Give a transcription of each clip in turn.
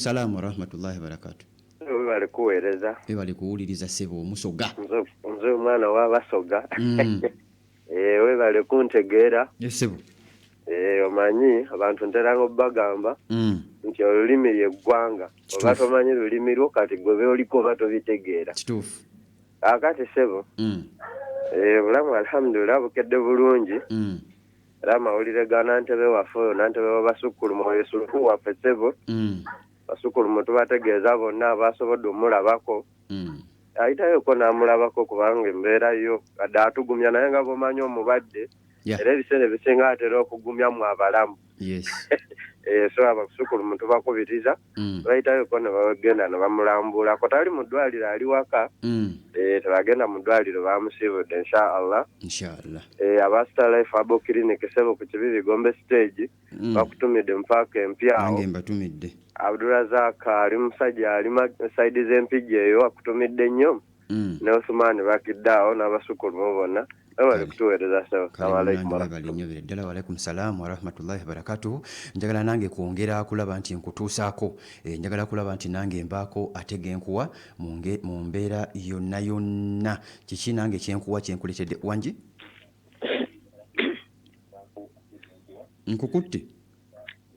Salamu wa rahmatullahi wa barakatuh. Bali kuweereza. Bali kuwuliriza ssebo omusoga. Nze omwana w'abasoga. Bali kuntegeera. Ssebo. Omanyi abantu nteranga obbagamba nti olulimi ly'eggwanga oba tomanyi lulimi lwo kati gwe oliko oba tobitegeera. Kituufu. Akati ssebo. Bulamu alhamdulillah bukedde bulungi. Era amawulire ga Nantebe waffe oyo Nantebe w'Abasukulu Mwoyo Suluhu waffe ssebo. Basukulu mutubategeeza bonna abasobodde omulabako. Ayitayoko n'amulabako kubanga embeera yo kadde atugumya naye nga bw'omanyi omulwadde era ebiseera ebisinga atera okugumya mu abalamu. So abasukulu mutubakubiriza bayitayoko ne bagenda ne bamulambulako tali mu ddwaliro ali waka tebagenda mu ddwaliro bamusiibudde inshallah. Aba Star Life Abo Clinic ssebo ku Kibibi Gombe stage bakutumidde mpaaka empyawo. Nange mbatumidde. Abdurazak ali musajja ali side z'empijja eyo akutumidde nnyo ne Osman bakiddawo n'abasukulu bonna bali kutuweereza ssebo. Ddala wa alaikum salaam wa rahmatullahi wa barakatuh. Njagala nange kwongera kulaba nti nkutuusaako njagala kulaba nti nange mbaako ate genkuwa mu mbeera yonna yonna. Kiki nange kyenkuwa kyenkuletedde wangi? Nkukutte.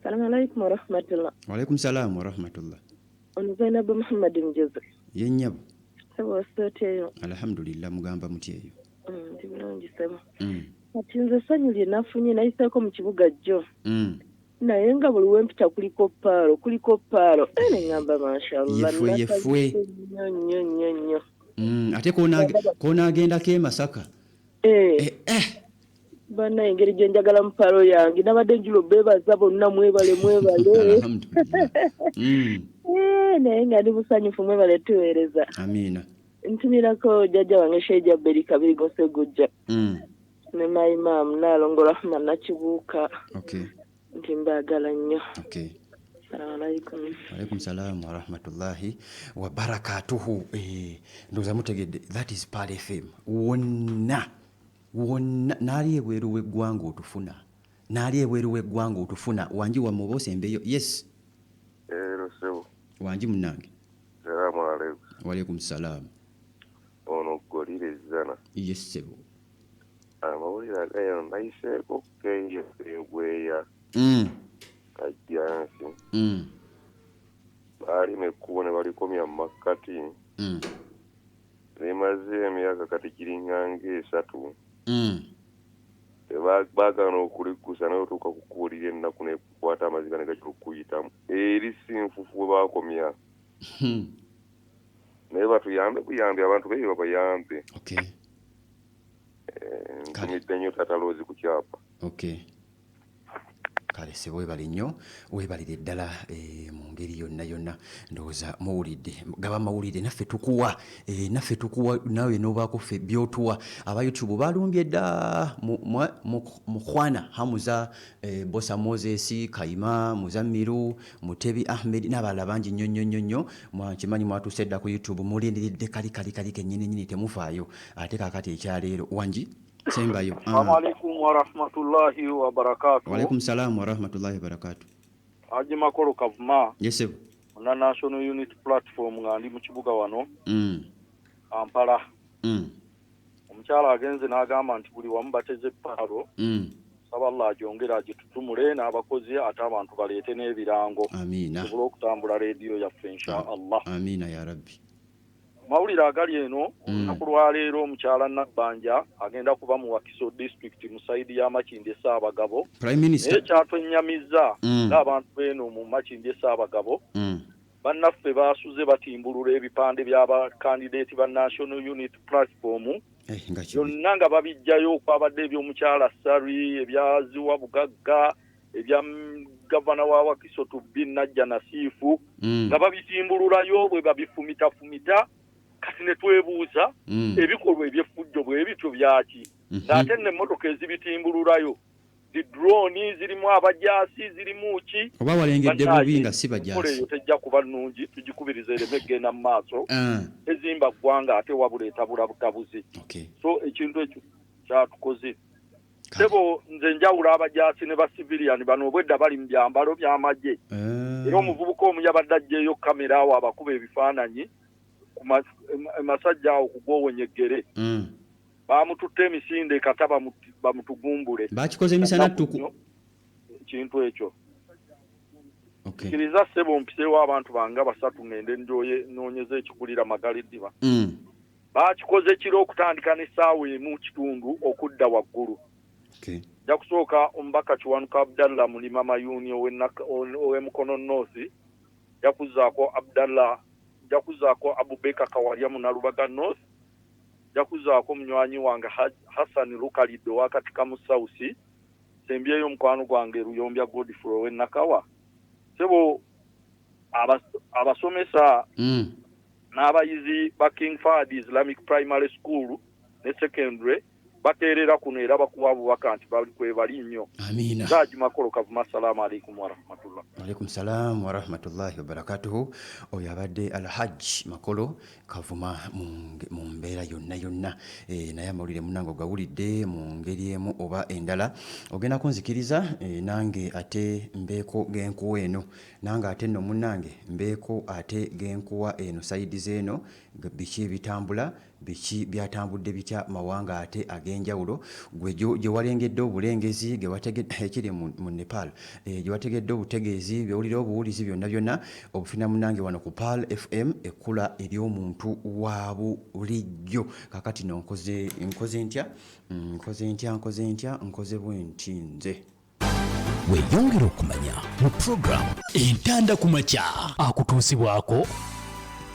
Salamu alaikum wa rahmatullah. Wa alaikum salaam wa rahmatullah. Ono Zainab Muhammad Mjeze. Yennyabo. Sebo soteyo. Alhamdulillah mugamba mutyeyo. Ndi bulungi sebo. Ati nze sanyu lye nafunye nayiseeko mu kibuga jjo. Naye nga buli wempita kuliko paalo. Ne ngamba mashallah. Yefwe. Nnyo. Ate koonagendako e Masaka. Bana engeri gye njagala mu paalo yange nabadde njulo beebaza bonna mwebale. Naye nga ndi busanyufu mwebale tuweereza. Amiina. Ntumirako jjajja wange Sheija Beri Kabiri Gosegujja. Ne Maimam Nalongo Rahma Nakibuuka. Nti mbaagala nnyo. Assalamu alaikum. Alaikum salaam wa rahmatullahi wa barakatuhu. Ndoza mutegedde that is Pal FM. Wonna naali ebweru w'eggwanga otufuna. Wanji wa mubose mbeyo. Yes. Sebo. Wanji munange. Assalamu alaikum. Wa alaikum salaam. Ono golire zana. Yes sebo. Amawulire agayo nayiseeko kengweya. Kajjansi. Baali mekkubo ne balikomya mu makkati. Limaze emyaka kati giringa ng'esatu. Baagana okulikusa naye otuuka kukuwulira ennaku nekukwata amaziga ne gakira okuyitamu. Eri si nfufu bwe baakomya. Naye buyambe abantu beeyo babayambe. Ntumidde nnyo tataloozi ku kyapa. Kale sebo webale nnyo webalire ddala mu ngeri yonna ndowooza muwulidde gaba mawulire naffe tukuwa nawe n'obaako ffe byotuwa aba YouTube balumbye dda Mukhwana Hamuza Bosa Moses Kaima Muzamiru Mutebi Ahmed n'abalala bangi nnyo kimanyi mwatuuse dda ku YouTube mulindiridde kali kennyini temufaayo ate kaakati ekyaleero wangi sembayo. Assalamu alaikum wa rahmatullahi wa barakatuh. Wa alaikum salaam wa rahmatullahi wa barakatuh. Haji Makolo Kavuma. Yes sir. Na National Unity Platform nga ndi mu kibuga wano. Kampala. Omukyala agenze n'agamba nti buli wamu bateze paalo. Saba Allah ajongera agitutumule n'abakozi ate abantu baleete n'ebirango. Amiina. Tusobole okutambula leediyo yaffe insha Allah. Amiina ya Rabbi. Mawulire agali eno olunaku lwaleero omukyala Nabbanja agenda kuba mu Wakiso district mu saidi ya Makindye Ssaabagabo. Prime Minister. Naye kyatwennyamizza ng'abantu b'eno mu Makindye Ssaabagabo bannaffe baasuze batimbulula ebipande by'abakandidaeti ba National Unity Platform byonna nga babijjayo okwabadde eby'omukyala Sari ebyaziwa Bugagga ebya gavana wa Wakiso Tubbi Najja Nasiifu nga babitimbululayo bwe babifumita kati ne twebuuza ebikolwa eby'effujjo bwe bityo byaki ng'ate n'emmotoka ezibitimbululayo di drone zirimu abajaasi zirimu ki oba walengedde bubi nga si bajaasi eyo tejja kuba nnungi tugikubiriza ereme egenda mu maaso ezimba ggwanga ate wabula etabula butabuzi so ekintu ekyo kyatukoze sebo nze njawula abajaasi ne basiviliani bano obwedda bali mu byambalo by'amagye era omuvubuka omu yabadde aggyeyo kamera awo abakuba ebifaananyi ku masajja awo kugwowenyeggere baamututte emisinde kata bamutugumbule bakikoze emisana ttuku kintu ekyo kiriza sebo mpiseewo abantu bange basatu ngende noonyeza ekikulira Magaliddiba baakikoze kiro okutandika n'essaawa emu kitundu okudda waggulu nja kusooka omubaka Kiwanuka Abdallah Mulima Mayuni ow'Emukono North yakuzaako Abubeka Kawalya Munalubaga North yakuzaako munywanyi wange Hassan Lukaliddo wakatika mu South sembyeyo omukwano gwange Ruyombya Godfrey ow'Ennakawa sebo abasomesa n'abayizi ba King Fahd Islamic Primary School ne Secondary bateerera kuno era bakuwa abubaka nti bali nnyo. Amiina. Saaji Makolo Kavuma, assalamu alaikum wa rahmatullah. Alaikum salam wa rahmatullahi wa barakatuhu. Oyo abadde Alhaji Makolo Kavuma mu mbeera yonna naye amawulire munange gawulidde mu ngeri emu oba endala ogenda kunzikiriza nange ate mbeeko genkuwa eno nange ate nno munange mbeeko ate genkuwa eno sayidi zeeno biki bitambula biki byatambudde bitya mawanga ate ag'enjawulo gwe gye walengedde obulengezi ge wategedde ekiri mu Nepal gye wategedde obutegeezi byowulira obuwulizi byonna obufina munange wano ku Pal FM ekkula ery'omuntu wa bulijjo kakati no nkoze ntya bwe nti nze weyongera okumanya mu program entanda ku makya akutuusibwako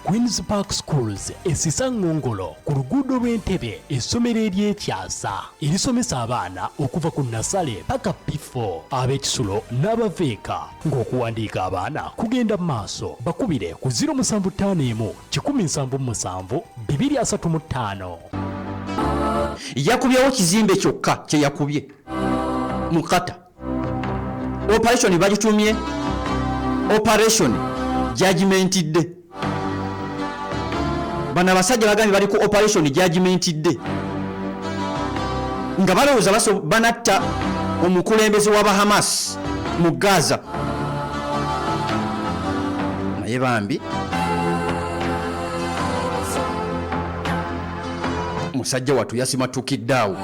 Queen's Park Schools esisa Ngongolo ku luguudo lw'Entebbe essomero ery'Ekyasa erisomesa abaana okuva ku nasale paka P4 ab'ekisulo n'abaveeka ng'okuwandiika abaana kugenda mu maaso bakubire ku 075 177 235 yakubyewo kizimbe kyokka kye yakubye mukata operation bagitumye operation judgmentidde bana basajja bagambye bali ku operation judgmentidde nga balowooza banatta omukulembeze wa Hamas mu Gaza naye bambi musajja watu yasimatukiddeawo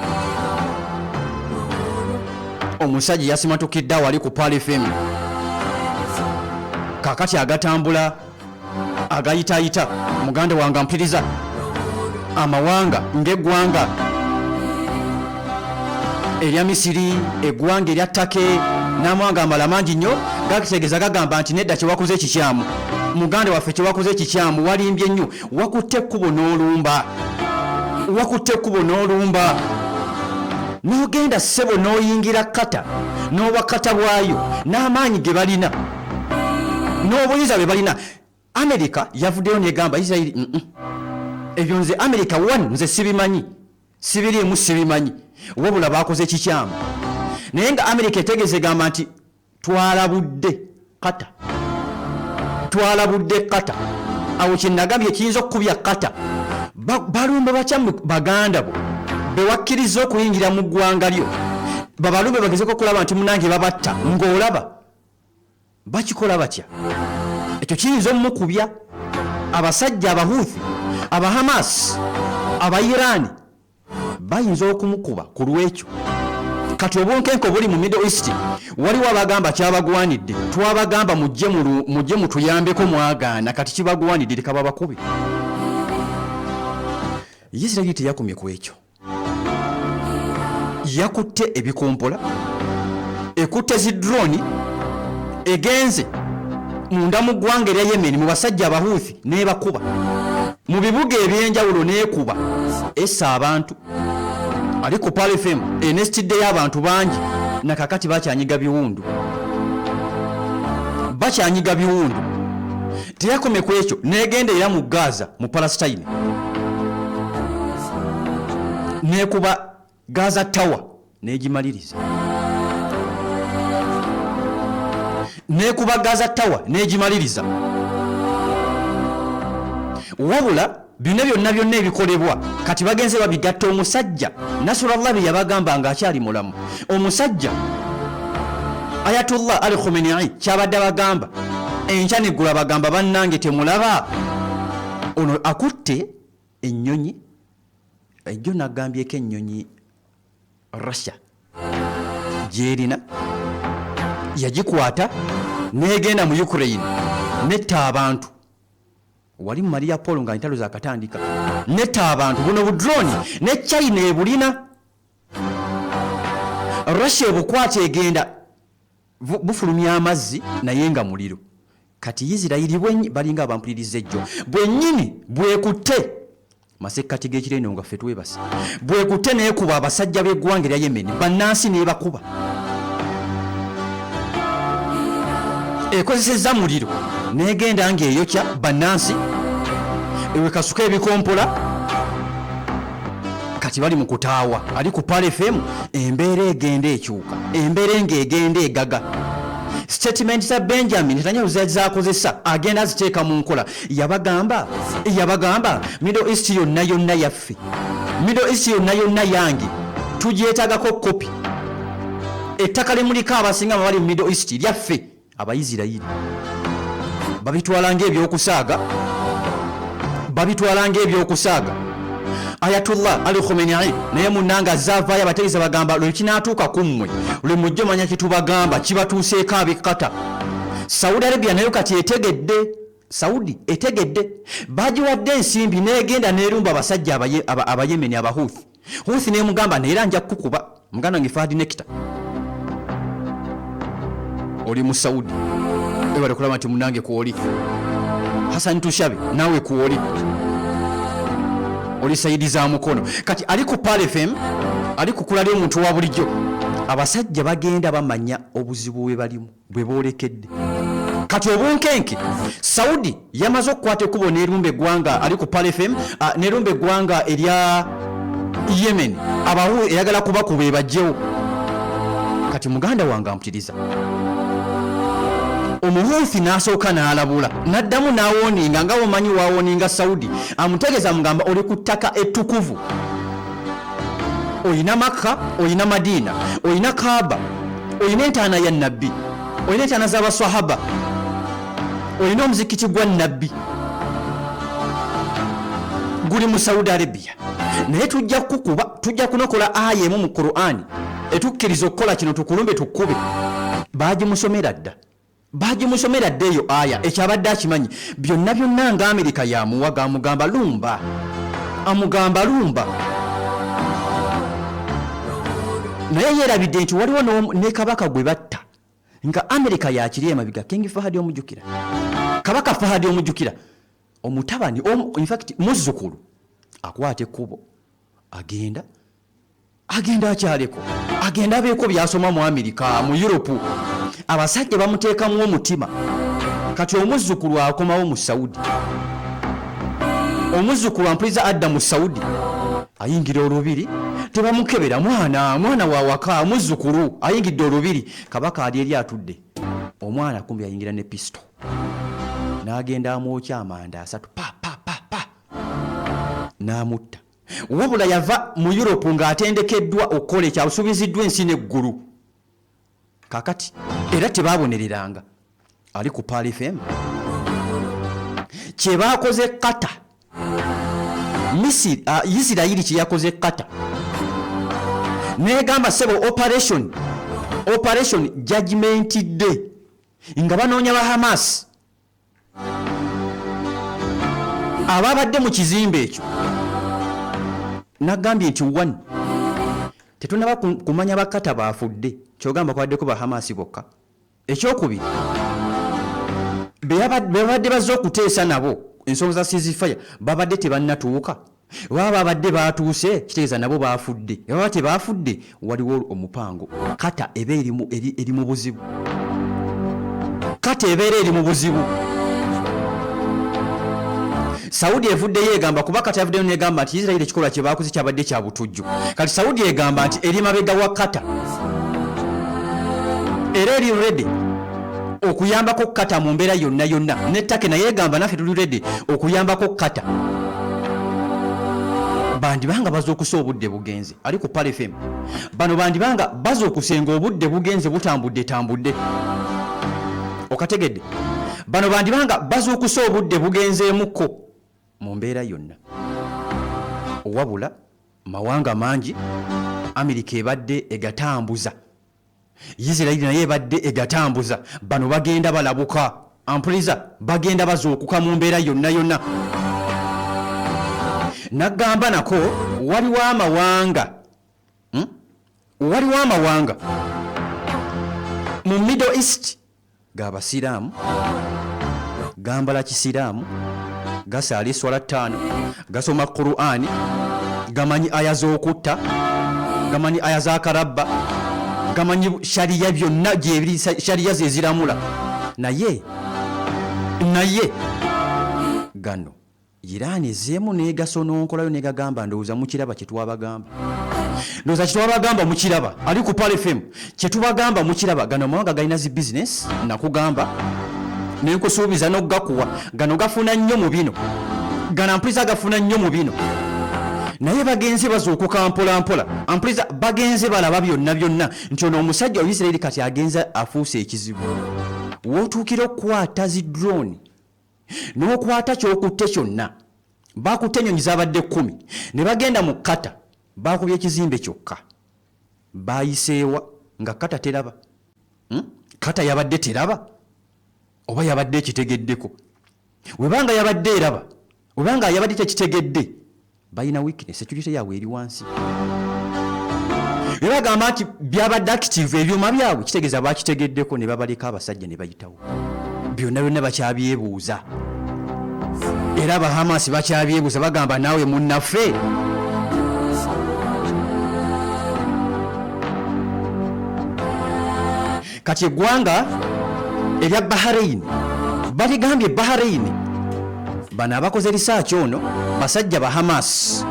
omusajja yasimatukiddeawo ali ku Pal FM kakati agatambula agayitayita muganda wange mpiriza amawanga ng'eggwanga erya Misiri eggwanga erya Take n'amawanga amala mangi nnyo gakitegeeza gagamba nti nedda kyewakoze ekikyamu muganda waffe kyewakoze ekikyamu walimbye nnyo wakutte ekkubo n'olumba n'ogenda ssebo n'oyingira kata n'obakata bwayo n'amaanyi ge balina n'obuyinza bwe balina America yavuddeyo negamba Israel ebyo nze America 1 nze sibimanyi sibirimu sibimanyi wabula bakoze ekikyamu naye nga America etegeeze gamba nti twalabudde kata awo kyenagambye kiyinza okukubya kata balumbe bakyamu baganda bo bewakkiriza okuyingira mu ggwanga lyo babalumbe bagezeko okulaba nti munange babatta ng'olaba bakikola batya ekyo kiyinza omukubya abasajja abahuthi abahamas abairani bayinza okumukuba ku lwekyo kati obunkenke obuli mu Middle East waliwo abagamba kyabagwanidde twabagamba mujje mutuyambeko mwagaana kati kibagwanidde leka babakubi Isirayiri teyakomye ku ekyo yakutte ebikompola ekutte zidroni egenze munda mu ggwanga erya Yemen mu basajja abahuthi n'ebakuba mu bibuga ebyenjawulo n'ekuba essa abantu ali ku Pal FM enestidde y'abantu bangi nakakati bakyanyiga biwundu teyakome ku ekyo n'egenda era mu Gaza mu Palestine n'ekuba Gaza Tower n'egimaliriza wabula byonna ebikolebwa kati bagenze babigatta omusajja Nasrullah bye yabagamba nga akyali mulamu. Omusajja Ayatollah Ali Khamenei kyabadde bagamba enkya neggula bagamba bannange temulaba ono akutte ennyonyi ejjo nagambyeko ennyonyi Russia gyerina yagikwata negenda mu Ukraine netta abantu wali mu Maria Polo nga ntalo zakatandika netta abantu buno budroni ne China ebulina Russia obukwata egenda bufulumya amazzi naye nga muliro kati Isiraeli bwenyi balinga abampuliriza ejjo bwennyini bwekutte masekati g'ekireno nga ffe twebase bwekutte neekuba abasajja b'eggwanga erya Yemen bannansi nebakuba ekozesezza muliro negenda ng'eyokya bannansi ewekasuka ebikompola kati bali mu kutaawa ali ku Pal FM embeera egenda ekyuka embeera ng'egenda egaga statement za Benjamin Netanyahu zakozesa agenda aziteeka mu nkola yabagamba Middle East yonna yaffe Middle East yonna yange tugyetagako kopi ettaka limuliko abasinga bali mu Middle East lyaffe Abayisirayiri babitwala ng'ebyokusaaga Ayatollah Ali Khamenei naye munnanga zavaayo abategeeza bagamba lwe kinaatuuka ku mmwe lwe mujjo manya kitubagamba kibatuuseeko ab'Qatar. Saudi Arabia nayo kati Saudi etegedde bagiwadde ensimbi negenda nerumba abasajja abayemeni Houthi nemugamba neera nja kukuba muganda nge Fahad Nekta oli mu Saudi ebale kulaba nti munnange kuoli Hassan Tushabe nawe kuoli oli Saidi za mukono kati ali ku Pal FM ali kukulali omuntu wa bulijjo abasajja bagenda bamanya obuzibu bwe balimu bwe boolekedde kati obunkenke Saudi yamaze okukwata ekkubo nerumba eggwanga ali ku Pal FM nerumba eggwanga erya Yemen abawu eyagala kubakuba ebajjewo kati muganda wange ampitiriza Omuhouthi n'asooka n'alabula n'addamu n'awooninga nga omanyi waawooninga Saudi amutegeeza mugamba oli ku ttaka ettukuvu oyina Makka oyina Madina oyina Kaaba oyina entaana ya Nabbi oyina entaana z'abaswahaba oyina omuzikiti gwa Nabbi guli mu Saudi Arabia naye tujja kunokola aya emu mu Qur'ani etukkiriza okukola kino tukulumbe tukube bagimusomera dda eyo aya ekyabadde akimanyi byonna nga Amerika yamuwaga amugamba lumba naye yeerabidde nti waliwo ne kabaka gwe batta nga Amerika yakiri emabiga King Fahad omujjukira kabaka Fahad omujjukira omutabani in fact muzzukulu akwata ekkubo agenda akyaleko agenda abeeko byasoma mu Amerika mu Europe abasajja bamuteekamu omutima kati omuzzukulu akomawo mu Saudi omuzzukulu ampuliza adda mu Saudi ayingira olubiri tebamukebera mwana wa waka muzzukulu ayingidde olubiri kabaka ali eri atudde omwana kumbi ayingira ne pisto n'agenda amwokya amanda asatu pa n'amutta wabula yava mu Europe ng'atendekeddwa okukola ekyabusuubiziddwa ensi n'eggulu kakati era tebabonereranga ali ku Pal FM kye baakoze Qatar Isiraeli kye yakoze Qatar negamba sebo operation Judgment Day nga banoonya ba Hamas ababadde mu kizimbe ekyo nagambye nti tetunaba kumanya bakata baafudde kyogamba kwaddeko ba Hamas bokka ekyokubiri bebadde bazze okuteesa nabo ensonga za ceasefire babadde tebannatuuka baba babadde baatuuse kitegeeza nabo baafudde baba tebaafudde waliwo omupango kata eba eri mu buzibu Saudi evuddeyo egamba kuba kati avuddeyo negamba nti Israel ekikolwa kye baakoze kyabadde kya butujju kati Saudi egamba nti eri mabega wa Qatar era eri ready okuyambako Qatar mu mbeera yonna ne Turkey naye egamba naffe tuli ready okuyambako Qatar bandibanga bazookusa obudde bugenze ali ku Pal FM bano bandibanga bazookusenga obudde bugenze tambudde okategedde bano bandibanga bazookusa obudde bugenzeemukko mu mbeera yonna wabula mawanga mangi Amerika ebadde egatambuza Israeli naye ebadde egatambuza bano bagenda balabuka ampuliza bagenda bazookuka mu mbeera yonna nagamba nako waliwo amawanga mu Middle East g'abasiraamu gambala kisiraamu gasaala eswala 5 gasoma Qur'ani gamanyi aya z'okutta gamanyi aya za karabba gamanyi shariya byonna gyebiri shariya zeziramula naye gano Iran ezeemu n'egasononkolayo n'egagamba ndowooza mukiraba kyetwabagamba mukiraba ali ku Pal FM kyetubagamba mukiraba gano amawanga galina zi business nakugamba nenkusuubiza n'ogakuwa gano gafuna nnyo mu bino gano ampuliza gafuna nnyo mu bino naye bagenze bazookuka mpola ampuliza bagenze balaba byonna nti ono omusajja wa Israeli kati agenza afuuse ekizibu wootuukira okukwata zi drone n'okwata kyokutte kyonna bakutte ennyonyi zabadde 10 ne bagenda mu kata bakubye ekizimbe kyokka bayiseewa nga kata teraba kata yabadde teraba oba yabadde ekitegeddeko webanga yabadde eraba webanga yabadde tekitegedde balina weakness security yaabwe eri wansi bagamba nti byabadde active ebyuma byabwe kitegeeza bakitegeddeko ne babaleka abasajja ne bayitawo byonna bakyabyebuuza era Bahamas bakyabyebuuza bagamba naawe munnaffe kati eggwanga erya Bahrain baligambye Bahrain bano abakoze research ono basajja ba Hamas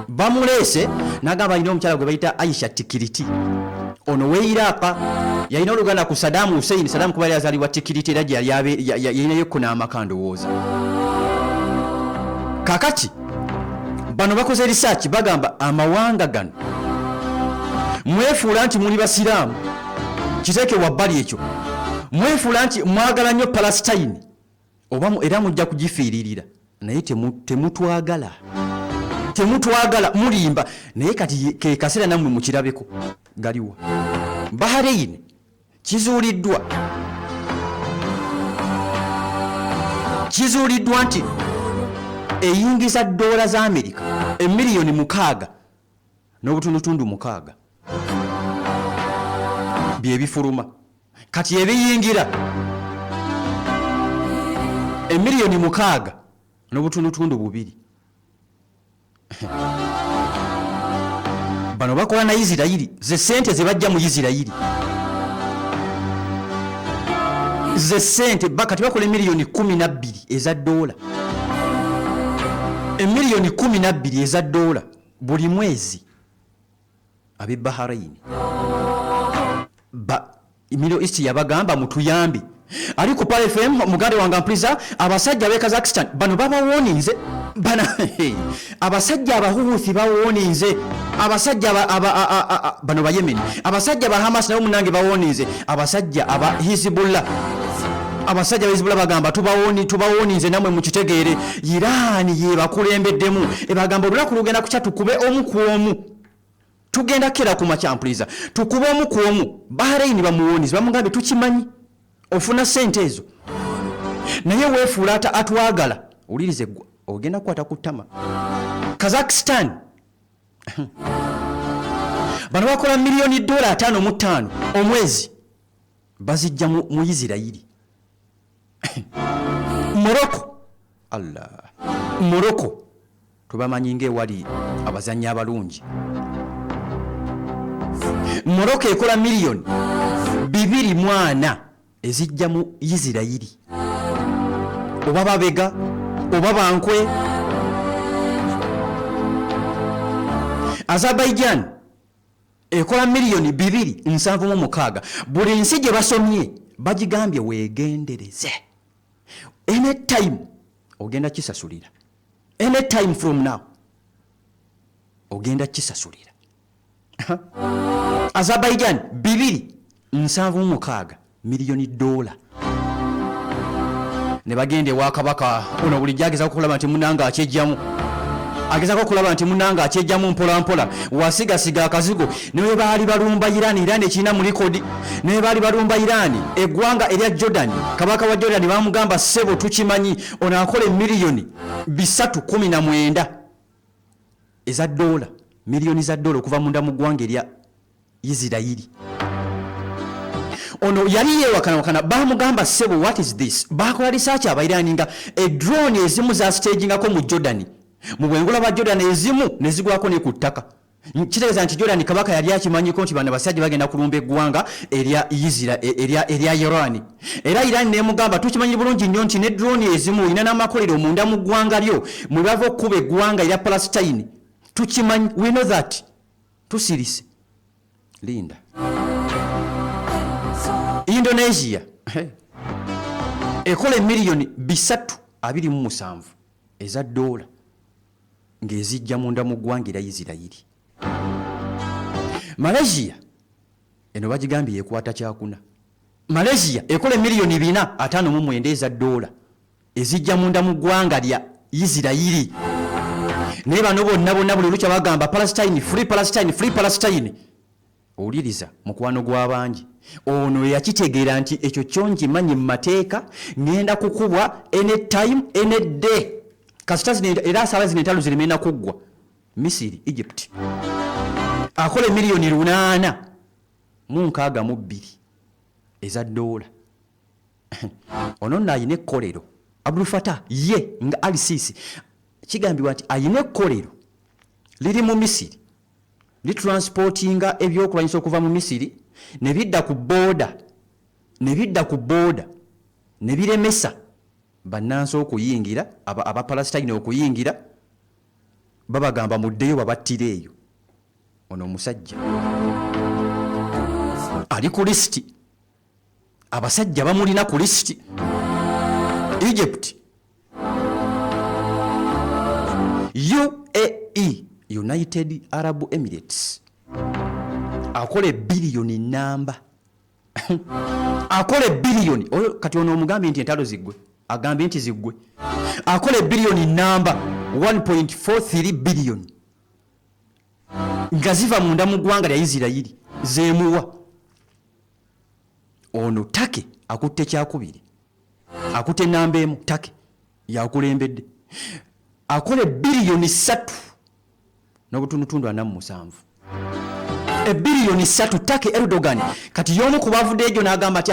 bamuleese nagamba alina omukyala gwe bayita Aisha Tikiriti ono weirapa yalina oluganda ku Saddam Hussein Saddam kuba yazaliwa Tikiriti era yalinayo kuna amakandowooza kakati bano bakoze research bagamba amawanga gano mwefuula nti muli basiraamu kiteeke wabbali ekyo mwefuula nti mwagala nnyo Palestine oba era mujja kugifiiririra naye temutwagala mulimba naye kati ke kaseera nammwe mukirabeko galiwa Bahrain kizuuliddwa nti eyingiza dola za Amerika emiliyoni 6 n'obutundutundu 6 byebifuluma kati ebiyingira emiliyoni 6 n'obutundutundu 2 bano bakola na Isirairi ze sente ze bajja mu Isirairi ze sente bakati bakola emiliyoni 12 eza dola emiliyoni 12 eza dola buli mwezi abe Bahrain Middle East yabagamba mutuyambi ali ku Pal FM mugande wange ampliza abasajja be Kazakhstan bano babawoninze abasajja abahuthi bawoninze abasajja bano ba Yemen abasajja ba Hamas nabo munange bawoninze abasajja aba Hezbollah abasajja ba Hezbollah bagamba tubawoninze namwe mukitegeere Iran ye bakulembeddemu ebagamba olunaku lugenda kucha tukube omu ku omu tugenda kera ku machampliza tukube omu ku omu Bahrain bamuwonize bamugambe tukimanyi ofuna sente ezo naye weefulata atwagala ulirize ogenda kwata kutama Kazakhstan bano bakola miliyoni $5.5 omwezi bazijja mu Isirairi Morocco tubamanyi ng'ewali abazannyi abalungi Morocco ekola miliyoni 2.4 ezijja mu Isirairi oba babega oba bankwe Azerbaijan ekola miliyoni 2.76 buli nsi gye basomye bagigambye weegendereze anytime ogenda kisasulira anytime from now ogenda kisasulira. Azerbaijan 2.76 miliyoni $. Ne bagende wa kabaka ono bulijjo ageza okulaba nti munanga akyejjamu. Ageza okulaba nti munanga akyejjamu mpola mpola. Wasigasiga akazigo ne baali balumba Iran ekina mu likodi. Ne baali balumba Iran eggwanga erya Jordan. Kabaka wa Jordan bamugamba ssebo tukimanyi ono akole miliyoni 319 eza $. Miliyoni za $. Okuva munda mu ggwanga erya Isirayiri. Ono yali yeewakana bamugamba ssebo what is this? Bakola research abayirani nga drone ezimu za stagingako mu Jordan. Mu bwengula ba Jordan ezimu ne zigwako ne ku ttaka. Kitegeeza nti Jordan kabaka yali akimanyiko nti bano basajja bagenda kulumba eggwanga erya erya Iran. Era Iran ne mugamba tukimanyi bulungi nnyo nti ne drone ezimu ina n'amakolero munda mu ggwanga lyo mwe bava okuba eggwanga erya Palestine. Tukimanyi, we know that. Tusirise. Linda. Indonesia ekole miliyoni 327 eza $. Ngezijja munda mu ggwanga erya Isirayiri. Malaysia eno bagigambye ekwata kyakuna. Malaysia ekole miliyoni 459 eza $. Ezijja munda mu ggwanga lya Isirayiri. Ne bano bonna buli lukya bagamba Palestine, free Palestine, free Palestine. Owuliriza mukwano gw'abangi. Ono yakitegeera nti ekyo kyonkimanyi mu mateeka ngenda kukubwa anytime any day. Kasita era sala zino entalo zirimenda kuggwa. Misiri, Egypt. Akole miliyoni 862 eza $. Ono nayine ekkolero. Abdul Fattah ye nga Al-Sisi kigambibwa nti ayine ekkolero liri mu Misiri litransportinga ebyokulwanyisa okuva mu Misiri ne bidda ku booda ne biremesa bannansi okuyingira aba Palestine okuyingira babagamba muddeyo babattire eyo. Ono omusajja ali ku listi, abasajja bamulina ku listi. Egypt, UAE, United Arab Emirates, akole biliyoni namba akole biliyoni kati ono omugambi nti entalo ziggwe, agambe nti ziggwe, akole biliyoni namba 1.43 billion nga ziva munda mu ggwanga lya Isirayiri zeemuwa. Ono Take akutte kyakubiri, akutte namba emu. Take yakulembedde akole biliyoni 3 n'obutundutundu 47. Biliyoni 3 Take Erdogan kati yomu kubavudde ejo n'agamba ati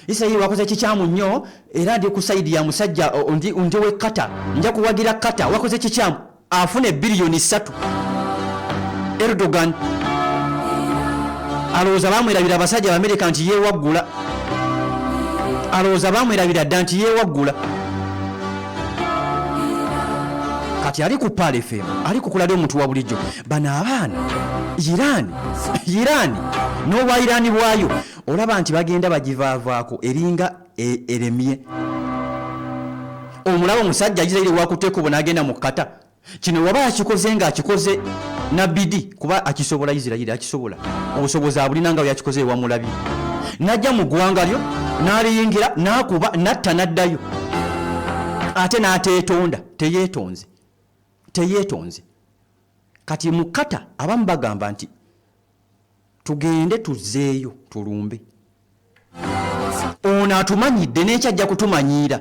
Isirayiri wakoze kikyamu nnyo era ndi ku side ya musajja ndi we Qatar, nja kuwagira Qatar, wakoze kikyamu, afune biliyoni 3. Erdogan alowooza bamwerabira abasajja Amerika nti yeewaggula, alowooza bamwerabira dda nti yeewaggula. Kati ali ku Pale FM, ali kukulada omuntu wa bulijjo. Bano abaana Iran n'obwa Iran bwayo olaba nti bagenda bagivaavaako eringa eremye. Omulaba omusajja Isirayiri wakuteekubo n'agenda mu Qatar. Kino waba yakikoze nga akikoze na bidi kuba akisobola Isirayiri akisobola. Obusobozi abulina nga yakikoze wamulabye. Najja mu ggwanga lyo n'aliyingira n'akuba natta n'addayo. Ate n'ateetonda, teyeetonze. Kati mu Qatar abamu bagamba nti tugende tuzzeeyo tulumbe. Ono atumanyidde n'ekyajja kutumanyiira.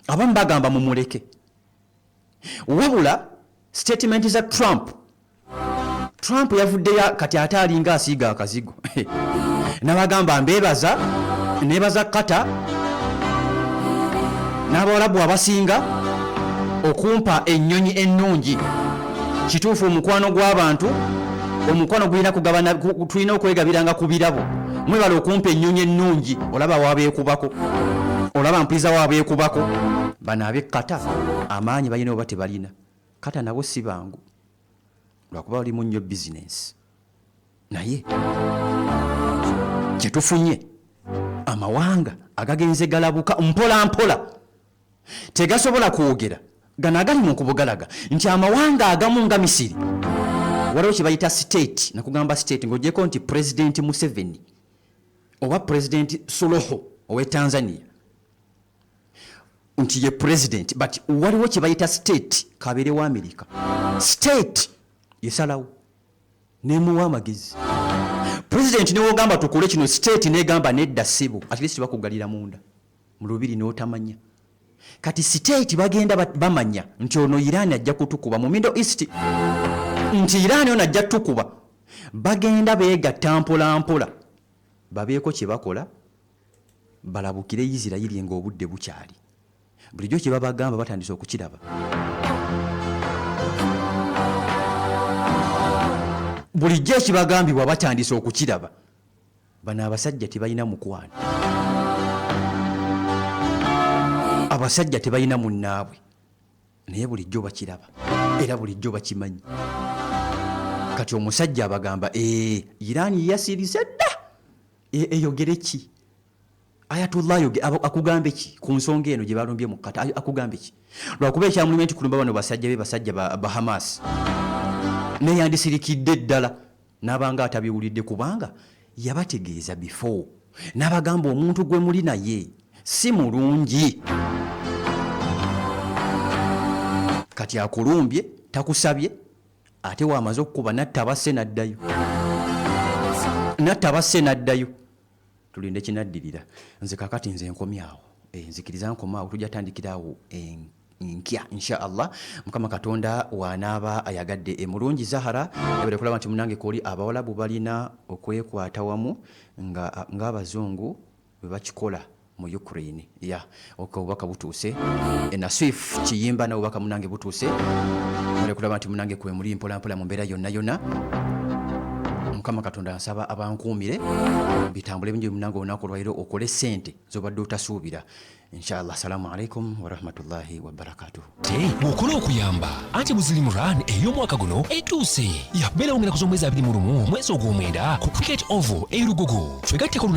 Abamu bagamba mumuleke. Wabula statement za Trump yavuddeyo kati ate alinga asiiga akazigo. N'abagamba nebaza Qatar n'Abawarabu abasinga okumpa ennyonyi ennungi. Kituufu omukwano gw'abantu, omukwano tulina okwegabiranga ku birabo. Mwebala okumpa ennyonyi ennungi, olaba waabeekubako, olaba mpisa waabeekubako. Bano ab'e Qatar amaanyi balina oba tebalina. Qatar nabo si bangu lwakuba balimu nnyo bizinensi. Naye kyetufunye amawanga agagenze galabuka mpola mpola tegasobola kwogera gano agali mu kubugalaga nti amawanga agamu nga Misiri waliwo kye bayita state, nakugamba state ng'ogyeko nti President Museveni oba President Suluhu ow'e Tanzania nti ye president, but waliwo kye bayita state kabeere wa America. State yesalawo nemuwa amagezi. President ne wogamba tukole kino, state negamba nedda ssibu, at least bakugalira munda mu lubiri n'otamanya. Kati state bagenda bamanya nti ono Iran ajja kutukuba mu Middle East, nti Iran ono ajja tukuba, bagenda beegatta mpola mpola babeeko kye bakola balabukire Isirayiri ng'obudde bukyali. Bulijjo kye babagamba batandise okukiraba. Bulijjo kibagambibwa batandise okukiraba. Bano abasajja tebalina mukwano, abasajja tebalina munnaabwe, naye bulijjo bakiraba era bulijjo bakimanyi. Kati omusajja abagamba Iran yasirise dda, eyogere ki? Ayatollah akugambe ki ku nsonga eno gye balumbye mu Qatar? Akugambe ki? Lwakuba ekyamulimu nti kulumba bano basajja ba Hamas neyandisirikidde ddala n'abanga atabiwulidde, kubanga yabategeeza before n'abagamba omuntu gwe muli naye si mulungi. Kati akulumbye takusabye, ate wamaze okukuba natta basse n'addayo. Tulinde kinaddirira. Nze kakati nze nkomyawo, nzikiriza nkomaawo, tujja tandikirawo nkya insha Allah. Mukama Katonda wanaaba ayagadde emulungi Zahara ebere kulaba nti munange koli abawalabu balina okwekwata wamu ng'abazungu bwe bakikola mu Ukraine. Obubaka butuuse. Nasif Kiyimba na obubaka munange butuuse. Ebere kulaba nti munange kwe muli mpola mpola mu mbeera yonna. Mukama Katonda ansaba abankuumire bitambule bingi munange olunaku olwaliro okole ssente z'obadde otasuubira. Inshallah. Assalamu alaikum wa rahmatullahi wa barakatuh. Bw'okola okuyamba anti Muslim Run ey'omwaka guno etuuse. Yabeera wongera kuz'omwezi 21 mwezi ogw'omwenda ku Cricket Oval e Lugogo. Twegatteko olunaku